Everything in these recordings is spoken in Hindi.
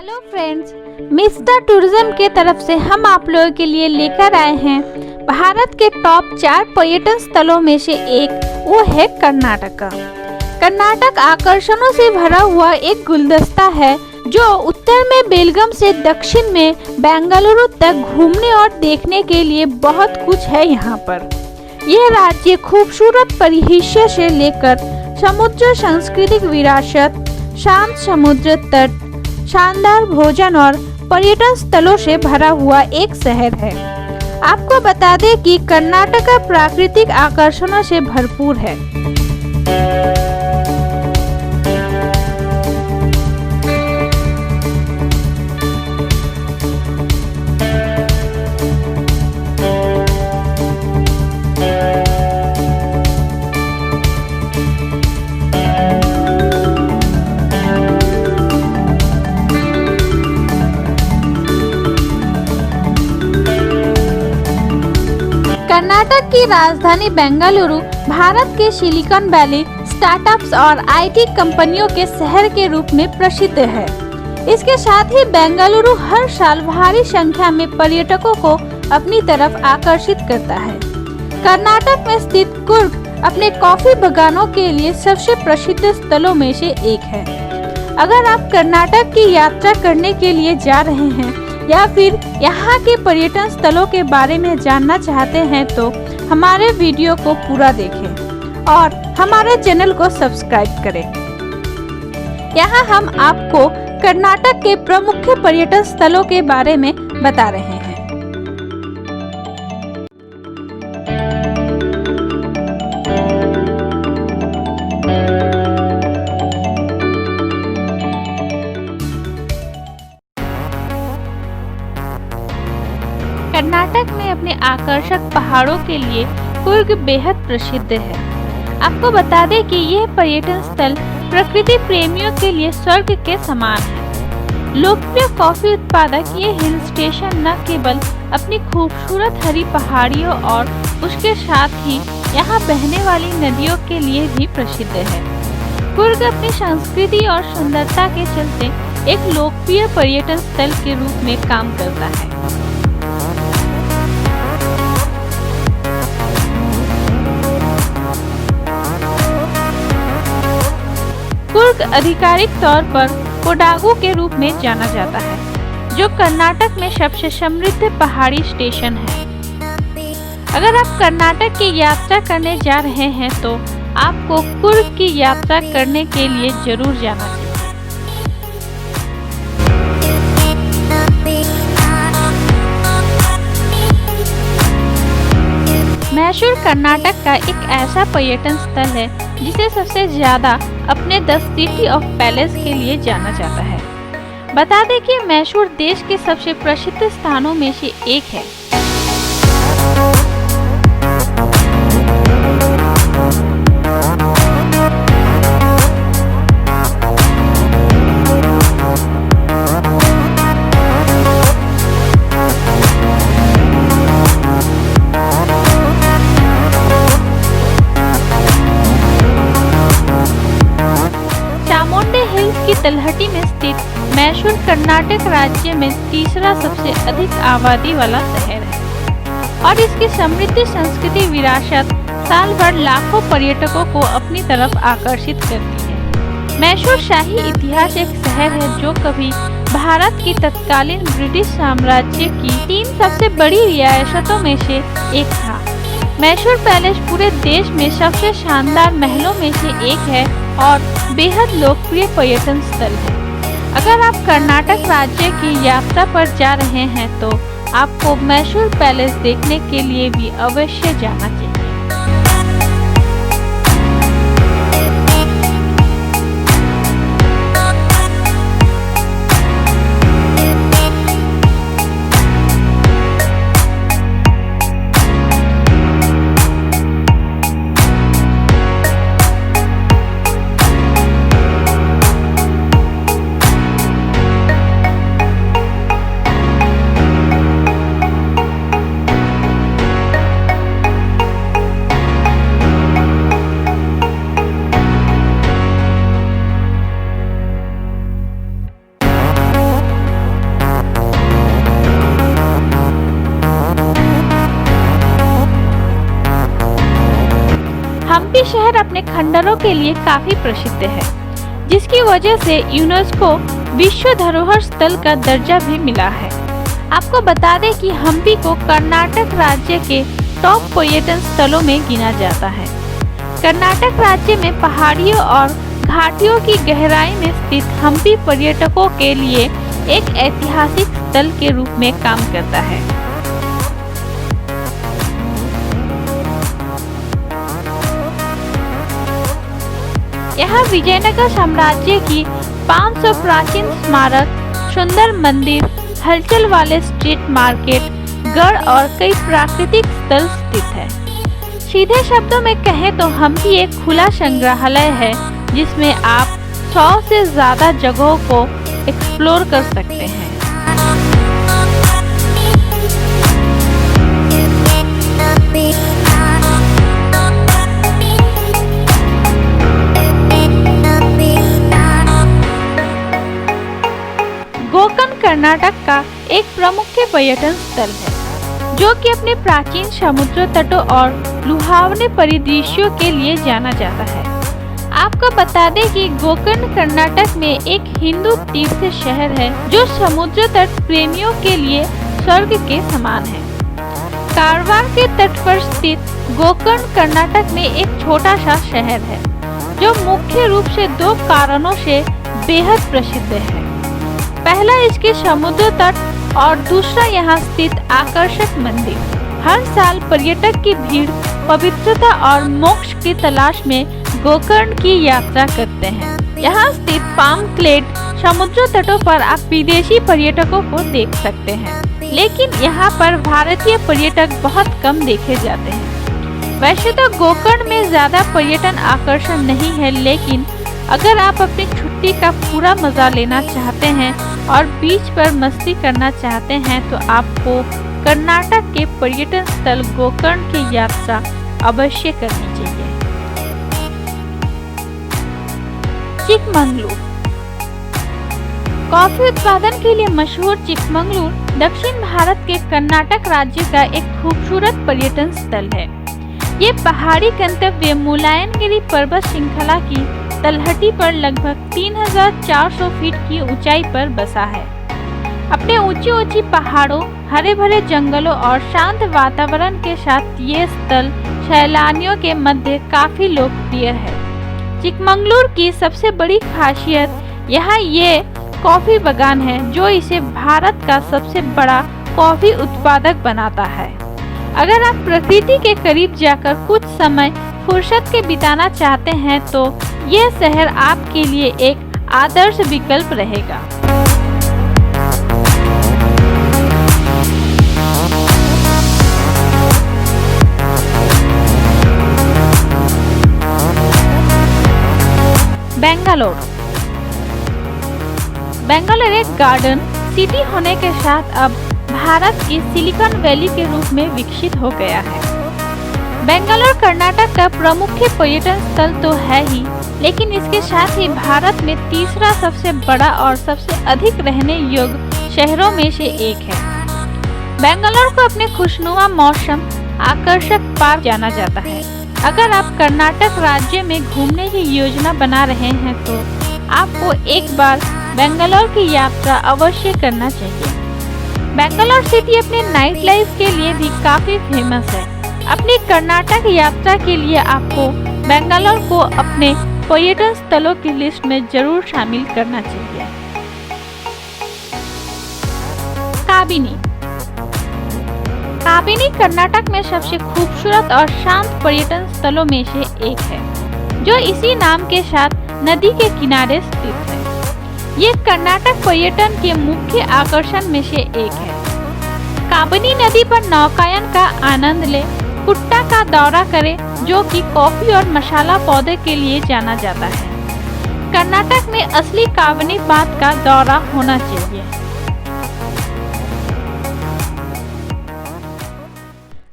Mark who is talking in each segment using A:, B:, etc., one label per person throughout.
A: हेलो फ्रेंड्स, मिस्टर टूरिज्म के तरफ से हम आप लोगों के लिए लेकर आए हैं भारत के टॉप 4 पर्यटन स्थलों में से एक, वो है कर्नाटका। कर्नाटक आकर्षणों से भरा हुआ एक गुलदस्ता है जो उत्तर में बेलगाम से दक्षिण में बेंगलुरु तक घूमने और देखने के लिए बहुत कुछ है। यहाँ पर यह राज्य खूबसूरत परिदृश्य से लेकर समुद्र सांस्कृतिक विरासत, शांत समुद्र तट, शानदार भोजन और पर्यटन स्थलों से भरा हुआ एक शहर है। आपको बता दें कि कर्नाटक प्राकृतिक आकर्षणों से भरपूर है। कर्नाटक की राजधानी बेंगलुरु भारत के सिलिकॉन वैली, स्टार्टअप्स और आईटी कंपनियों के शहर के रूप में प्रसिद्ध है। इसके साथ ही बेंगलुरु हर साल भारी संख्या में पर्यटकों को अपनी तरफ आकर्षित करता है। कर्नाटक में स्थित कुर्ग अपने कॉफी बागानों के लिए सबसे प्रसिद्ध स्थलों में से एक है। अगर आप कर्नाटक की यात्रा करने के लिए जा रहे हैं या फिर यहाँ के पर्यटन स्थलों के बारे में जानना चाहते हैं तो हमारे वीडियो को पूरा देखें और हमारे चैनल को सब्सक्राइब करें। यहाँ हम आपको कर्नाटक के प्रमुख पर्यटन स्थलों के बारे में बता रहे हैं। कर्नाटक में अपने आकर्षक पहाड़ों के लिए कुर्ग बेहद प्रसिद्ध है। आपको बता दें कि यह पर्यटन स्थल प्रकृति प्रेमियों के लिए स्वर्ग के समान है। लोकप्रिय कॉफी उत्पादक ये हिल स्टेशन न केवल अपनी खूबसूरत हरी पहाड़ियों और उसके साथ ही यहाँ बहने वाली नदियों के लिए भी प्रसिद्ध है। कुर्ग अपनी संस्कृति और सुंदरता के चलते एक लोकप्रिय पर्यटन स्थल के रूप में काम करता है। कुर्ग आधिकारिक तौर पर कोडागु के रूप में जाना जाता है, जो कर्नाटक में सबसे समृद्ध पहाड़ी स्टेशन है। अगर आप कर्नाटक की यात्रा करने जा रहे हैं तो आपको कुर्ग की यात्रा करने के लिए जरूर जाना चाहिए। मैसूर कर्नाटक का एक ऐसा पर्यटन स्थल है जिसे सबसे ज्यादा अपने द सिटी ऑफ पैलेस के लिए जाना जाता है। बता दें कि मैसूर देश के सबसे प्रसिद्ध स्थानों में से एक है। की तलहटी में स्थित मैसूर कर्नाटक राज्य में तीसरा सबसे अधिक आबादी वाला शहर है और इसकी समृद्ध संस्कृति विरासत साल भर लाखों पर्यटकों को अपनी तरफ आकर्षित करती है। मैसूर शाही इतिहास एक शहर है जो कभी भारत की तत्कालीन ब्रिटिश साम्राज्य की 3 सबसे बड़ी रियासतों में से एक था। मैसूर पैलेस पूरे देश में सबसे शानदार महलों में से एक है और बेहद लोकप्रिय पर्यटन स्थल है। अगर आप कर्नाटक राज्य की यात्रा पर जा रहे हैं तो आपको मैसूर पैलेस देखने के लिए भी अवश्य जाना चाहिए। हम्पी शहर अपने खंडरों के लिए काफी प्रसिद्ध है, जिसकी वजह से यूनेस्को विश्व धरोहर स्थल का दर्जा भी मिला है। आपको बता दें कि हम्पी को कर्नाटक राज्य के टॉप पर्यटन स्थलों में गिना जाता है। कर्नाटक राज्य में पहाड़ियों और घाटियों की गहराई में स्थित हम्पी पर्यटकों के लिए एक ऐतिहासिक स्थल के रूप में काम करता है। यहाँ विजयनगर साम्राज्य की 500 प्राचीन स्मारक, सुंदर मंदिर, हलचल वाले स्ट्रीट मार्केट, गढ़ और कई प्राकृतिक स्थल स्थित है। सीधे शब्दों में कहें तो हम्पी एक खुला संग्रहालय है, जिसमें आप 100 से ज्यादा जगहों को एक्सप्लोर कर सकते हैं। गोकर्ण कर्नाटक का एक प्रमुख पर्यटन स्थल है, जो कि अपने प्राचीन समुद्र तटों और लुभावने परिदृश्यों के लिए जाना जाता है। आपको बता दें कि गोकर्ण कर्नाटक में एक हिंदू तीर्थ शहर है, जो समुद्र तट प्रेमियों के लिए स्वर्ग के समान है। कारवार के तट पर स्थित गोकर्ण कर्नाटक में एक छोटा सा शहर है, जो मुख्य रूप से 2 कारणों से बेहद प्रसिद्ध है। पहला इसके समुद्र तट और दूसरा यहाँ स्थित आकर्षक मंदिर। हर साल पर्यटक की भीड़ पवित्रता और मोक्ष की तलाश में गोकर्ण की यात्रा करते हैं। यहाँ स्थित पाम क्लेड समुद्र तटों पर आप विदेशी पर्यटकों को देख सकते हैं, लेकिन यहाँ पर भारतीय पर्यटक बहुत कम देखे जाते हैं। वैसे तो गोकर्ण में ज्यादा पर्यटन आकर्षण नहीं है, लेकिन अगर आप अपनी छुट्टी का पूरा मजा लेना चाहते हैं और बीच पर मस्ती करना चाहते हैं तो आपको कर्नाटक के पर्यटन स्थल गोकर्ण की यात्रा अवश्य करनी चाहिए। चिकमंगलुर। कॉफी उत्पादन के लिए मशहूर चिकमंगलुर दक्षिण भारत के कर्नाटक राज्य का एक खूबसूरत पर्यटन स्थल है। ये पहाड़ी गंतव्य मुलायनगिरी पर्वत श्रृंखला की तलहटी पर लगभग 3400 फीट की ऊंचाई पर बसा है। अपने ऊंची पहाड़ों, हरे भरे जंगलों और शांत वातावरण के साथ ये स्थल सैलानियों के मध्य काफी लोकप्रिय है। चिकमंगलुर की सबसे बड़ी खासियत यहाँ ये कॉफी बागान है, जो इसे भारत का सबसे बड़ा कॉफी उत्पादक बनाता है। अगर आप प्रकृति के करीब जाकर कुछ समय फुर्सत के बिताना चाहते हैं तो यह शहर आपके लिए एक आदर्श विकल्प रहेगा। बेंगलोर। बेंगलोर एक गार्डन सिटी होने के साथ अब भारत की सिलिकॉन वैली के रूप में विकसित हो गया है। बेंगलोर कर्नाटक का प्रमुख पर्यटन स्थल तो है ही, लेकिन इसके साथ ही भारत में तीसरा सबसे बड़ा और सबसे अधिक रहने योग्य शहरों में से एक है। बेंगलोर को अपने खुशनुमा मौसम, आकर्षक पार्क जाना जाता है। अगर आप कर्नाटक राज्य में घूमने की योजना बना रहे हैं तो आपको एक बार बेंगलोर की यात्रा अवश्य करना चाहिए। बेंगलोर सिटी अपने नाइट लाइफ के लिए भी काफी फेमस है। अपनी कर्नाटक यात्रा के लिए आपको बेंगलोर को अपने पर्यटन स्थलों की लिस्ट में जरूर शामिल करना चाहिए। काबिनी। काबिनी कर्नाटक में सबसे खूबसूरत और शांत पर्यटन स्थलों में से एक है, जो इसी नाम के साथ नदी के किनारे स्थित है। ये कर्नाटक पर्यटन के मुख्य आकर्षण में से एक है। काबिनी नदी पर नौकायन का आनंद ले, कुट्टा का दौरा करें, जो कि कॉफी और मसाला पौधे के लिए जाना जाता है। कर्नाटक में असली काबिनी बांध का दौरा होना चाहिए।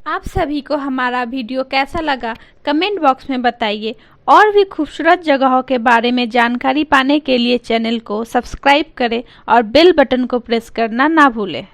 A: आप सभी को हमारा वीडियो कैसा लगा कमेंट बॉक्स में बताइए। और भी खूबसूरत जगहों के बारे में जानकारी पाने के लिए चैनल को सब्सक्राइब करें और बेल बटन को प्रेस करना ना भूलें।